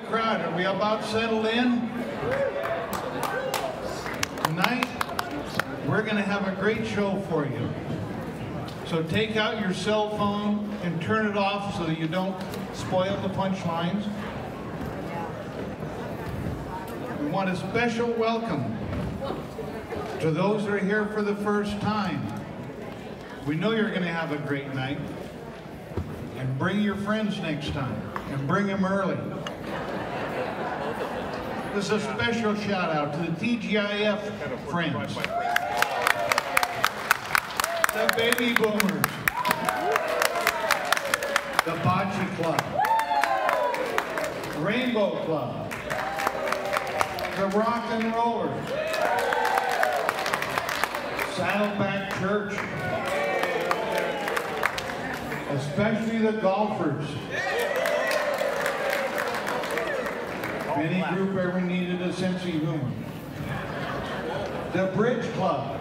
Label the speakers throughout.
Speaker 1: crowd. Are we about settled in? Tonight, we're going to have a great show for you. So take out your cell phone and turn it off so that you don't spoil the punchlines. We want a special welcome to those that are here for the first time. We know you're going to have a great night. And bring your friends next time. And bring them early. This is a special shout out to the TGIF friends. The Baby Boomers. The Bocce Club. Rainbow Club. The Rock and Rollers. Saddleback Church. Especially the golfers. If any group ever needed a sense of humor. The Bridge Club.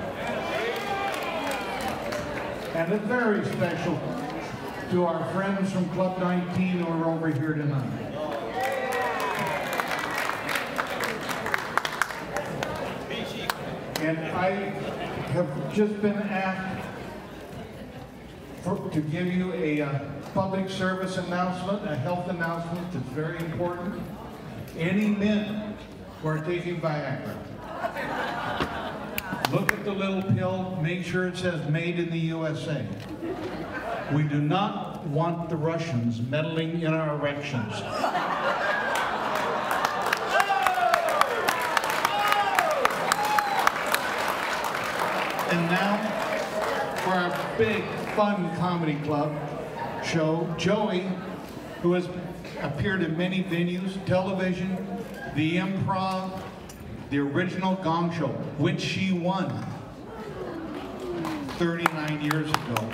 Speaker 1: And it's very special to our friends from Club 19 who are over here tonight. And I have just been asked to give you a public service announcement, a health announcement that's very important. Any men who are taking Viagra, look at the little pill, make sure it says made in the USA. We do not want the Russians meddling in our erections. And now, for our big, fun comedy club show, Joey, who has appeared in many venues, television, the Improv, the original Gong Show, which she won 39 years ago.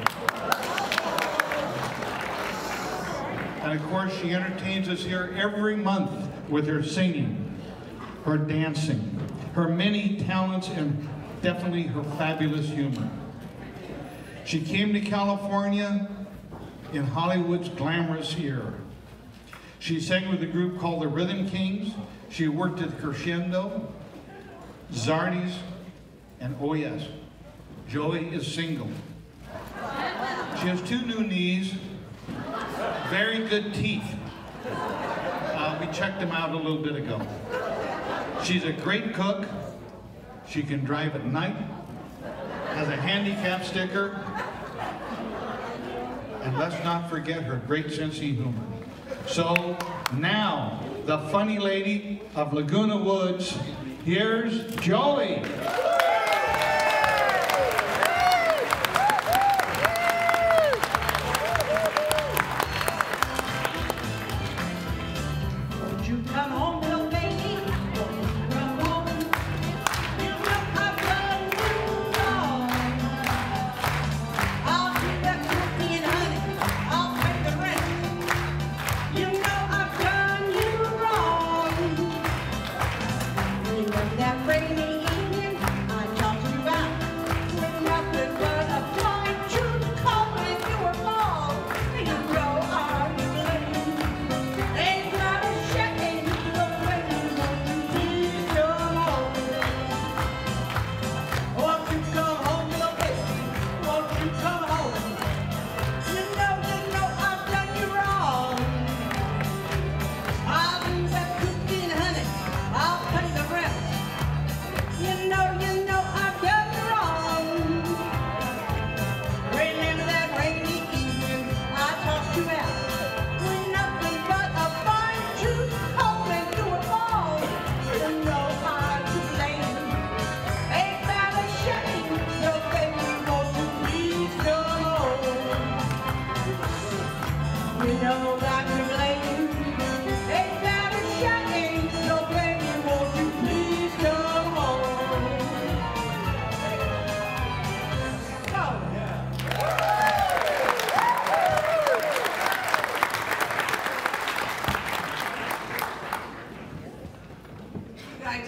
Speaker 1: And of course, she entertains us here every month with her singing, her dancing, her many talents, and definitely her fabulous humor. She came to California in Hollywood's glamorous era. She sang with a group called the Rhythm Kings. She worked at Crescendo, Zardy's, and oh yes, Joey is single. She has 2 new knees, very good teeth. We checked them out a little bit ago. She's a great cook. She can drive at night, has a handicap sticker, and let's not forget her great sense of humor. So now, the funny lady of Laguna Woods, here's Joey.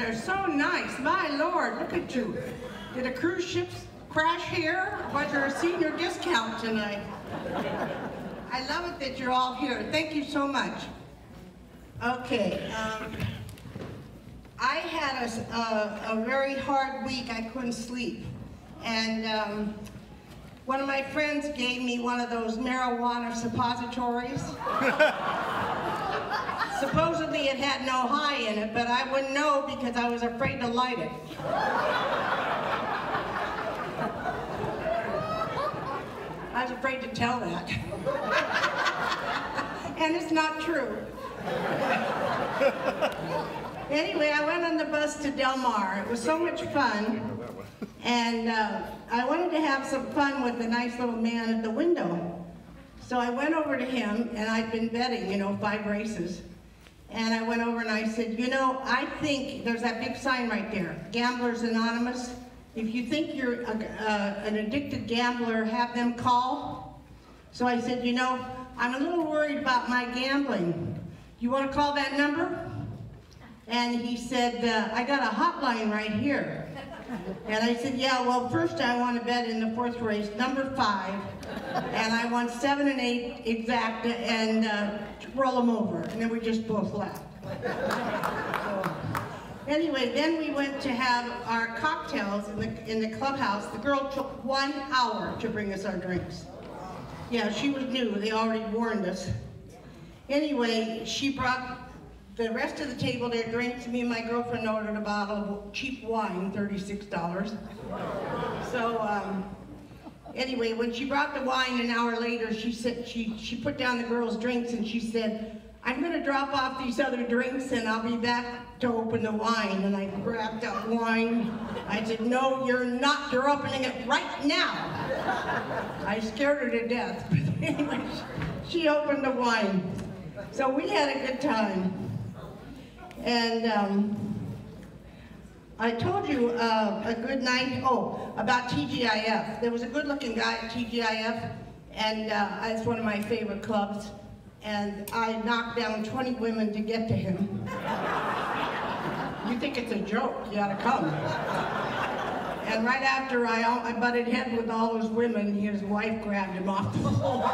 Speaker 2: Are so nice. My Lord, look at you. Did a cruise ship crash here? Or was there a senior discount tonight? I love it that you're all here. Thank you so much. Okay. I had a very hard week. I couldn't sleep. And one of my friends gave me one of those marijuana suppositories. Supposedly it had no high in it, but I wouldn't know because I was afraid to light it. I was afraid to tell that. And it's not true. Anyway, I went on the bus to Del Mar. It was so much fun. And I wanted to have some fun with the nice little man at the window. So I went over to him, and I'd been betting, 5 races. And I went over and I said, I think there's that big sign right there, Gamblers Anonymous. If you think you're an addicted gambler, have them call. So I said, I'm a little worried about my gambling. You want to call that number? And he said, I got a hotline right here. And I said, yeah, well, first I want to bet in the 4th race, number 5. And I want 7 and 8 exact and roll them over. And then we just both laughed. So, anyway, then we went to have our cocktails in the clubhouse. The girl took 1 hour to bring us our drinks. Yeah, she was new. They already warned us. Anyway, she brought the rest of the table their drinks. Me and my girlfriend ordered a bottle of cheap wine, $36. So, anyway, when she brought the wine an hour later, she said she put down the girls' drinks and she said, I'm going to drop off these other drinks and I'll be back to open the wine. And I grabbed that wine. I said, no, you're not. You're opening it right now. I scared her to death. But anyway, she opened the wine. So we had a good time. And I told you a good night, about TGIF. There was a good-looking guy at TGIF, and it's one of my favorite clubs. And I knocked down 20 women to get to him. You think it's a joke, you ought to come. And right after I butted head with all those women, his wife grabbed him off the floor.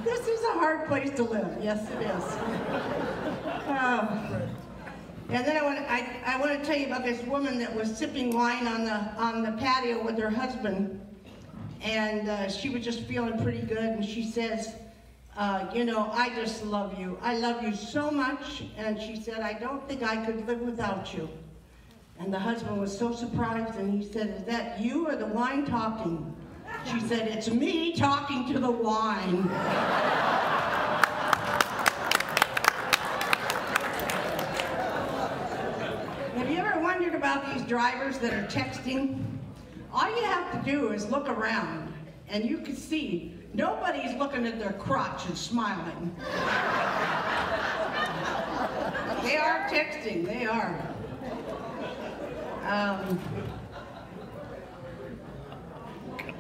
Speaker 2: This is a hard place to live. Yes, it is. And then I want to tell you about this woman that was sipping wine on the patio with her husband. And she was just feeling pretty good. And she says, I just love you. I love you so much. And she said, I don't think I could live without you. And the husband was so surprised, and he said, is that you or the wine talking? She said, it's me talking to the wine. Have you ever wondered about these drivers that are texting? All you have to do is look around, and you can see nobody's looking at their crotch and smiling. They are texting, they are.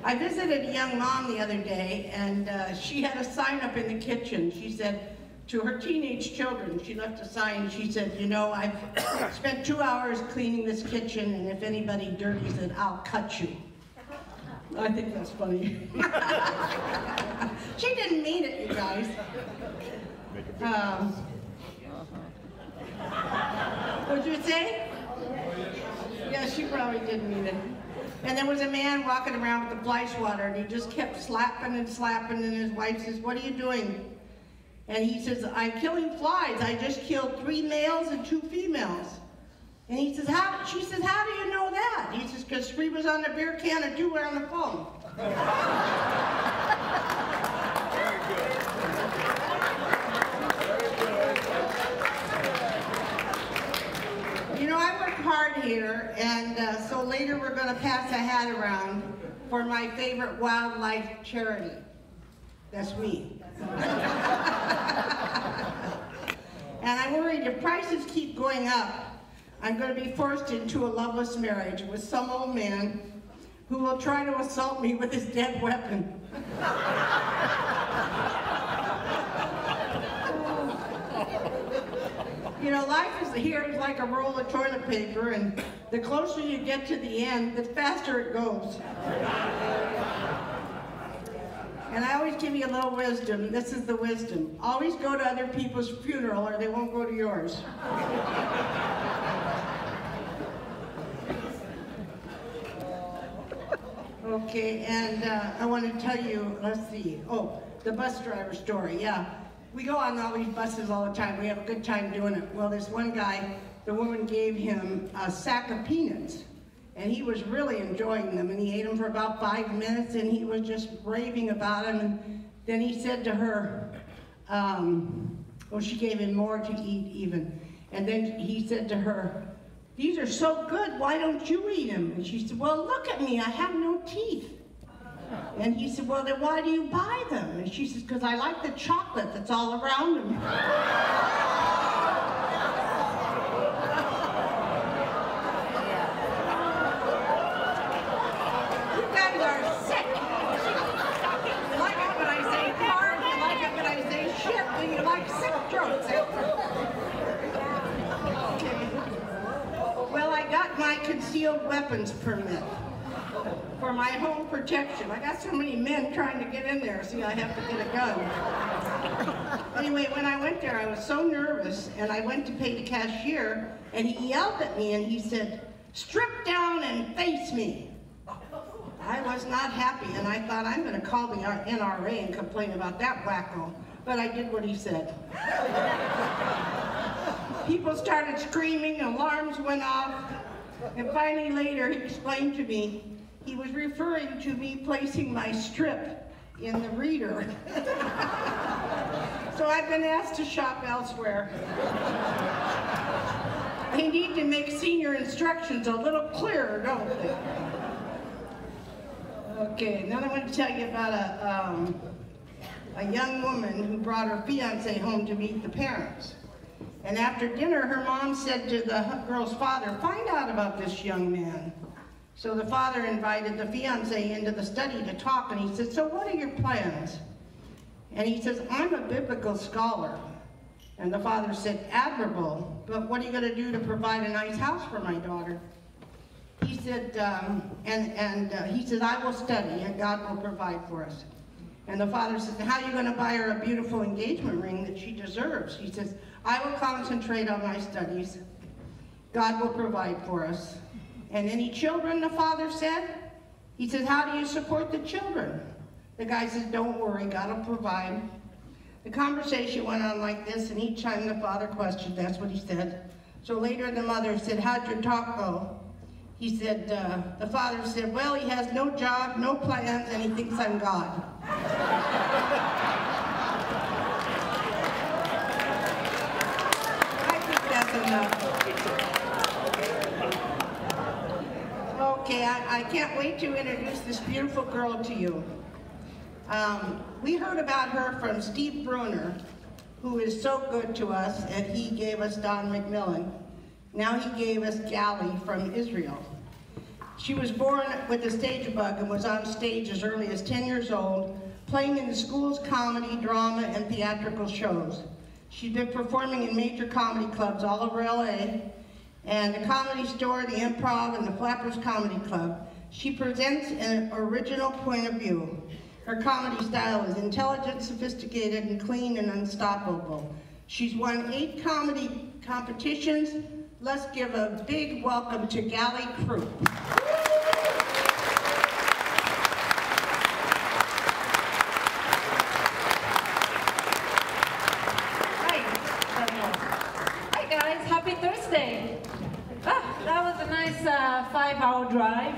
Speaker 2: I visited a young mom the other day, and she had a sign up in the kitchen. She said to her teenage children, she left a sign, she said, I've spent 2 hours cleaning this kitchen, and if anybody dirties it, I'll cut you. I think that's funny. She didn't mean it, you guys. What'd you say? Yeah, she probably didn't mean it. And there was a man walking around with the fly swatter, and he just kept slapping and slapping, and his wife says, what are you doing? And he says, I'm killing flies. I just killed 3 males and 2 females. And he says, she says, how do you know that? He says, because 3 was on the beer can and 2 were on the phone.
Speaker 3: Very good.
Speaker 2: I work hard here, and so later we're going to pass a hat around for my favorite wildlife charity. That's me. And I'm worried if prices keep going up, I'm going to be forced into a loveless marriage with some old man who will try to assault me with his dead weapon. Life here is like a roll of toilet paper, and the closer you get to the end, the faster it goes. And I always give you a little wisdom. This is the wisdom. Always go to other people's funeral or they won't go to yours. Okay, and I want to tell you, let's see, the bus driver story, yeah. We go on all these buses all the time. We have a good time doing it. Well, this one guy, the woman gave him a sack of peanuts, and he was really enjoying them, and he ate them for about 5 minutes, and he was just raving about them, and then he said to her, she gave him more to eat even, and then he said to her, "These are so good, why don't you eat them?" And she said, "Well, look at me, I have no teeth." And he said, "Well, then why do you buy them?" And she says, "Because I like the chocolate that's all around them." You guys are sick. You like it when I say hard, you like it when I say shit, and you like sick jokes. Okay. Well, I got my concealed weapons permit for my home protection. I got so many men trying to get in there, see, I have to get a gun. Anyway, when I went there, I was so nervous, and I went to pay the cashier, and he yelled at me, and he said, "Strip down and face me." I was not happy, and I thought, I'm going to call the NRA and complain about that wacko, but I did what he said. People started screaming, alarms went off, and finally later he explained to me he was referring to me placing my strip in the reader. So I've been asked to shop elsewhere. They need to make senior instructions a little clearer, don't they? Okay, then I want to tell you about a young woman who brought her fiance home to meet the parents. And after dinner, her mom said to the girl's father, "Find out about this young man." So the father invited the fiance into the study to talk, and he said, "So what are your plans?" And he says, "I'm a biblical scholar." And the father said, "Admirable, but what are you going to do to provide a nice house for my daughter?" He said, he says, "I will study, and God will provide for us." And the father says, "How are you going to buy her a beautiful engagement ring that she deserves?" He says, "I will concentrate on my studies. God will provide for us." "And any children?" the father said. He says, "How do you support the children?" The guy says, "Don't worry, God will provide." The conversation went on like this, and each time the father questioned, that's what he said. So later the mother said, "How'd your talk go?" He said, the father said, "Well, he has no job, no plans, and he thinks I'm God." I think that's enough. Okay, I can't wait to introduce this beautiful girl to you. We heard about her from Steve Bruner, who is so good to us, and he gave us Don McMillan. Now he gave us Gally from Israel. She was born with a stage bug and was on stage as early as 10 years old, playing in the school's comedy, drama, and theatrical shows. She's been performing in major comedy clubs all over LA, and the Comedy Store, the Improv, and the Flappers Comedy Club. She presents an original point of view. Her comedy style is intelligent, sophisticated, and clean and unstoppable. She's won 8 comedy competitions. Let's give a big welcome to Gally Krupp.
Speaker 4: Hi guys, happy Thursday. That was a nice 5-hour drive.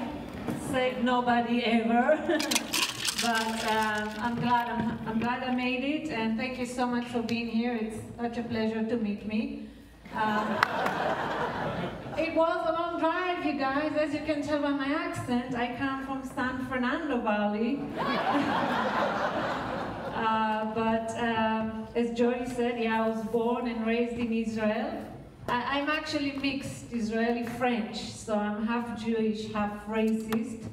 Speaker 4: Saved nobody ever. But I'm glad I made it, and thank you so much for being here. It's such a pleasure to meet me. It was a long drive, you guys. As you can tell by my accent, I come from San Fernando Valley. As Joy said, yeah, I was born and raised in Israel. I'm actually mixed Israeli-French, so I'm half Jewish, half racist.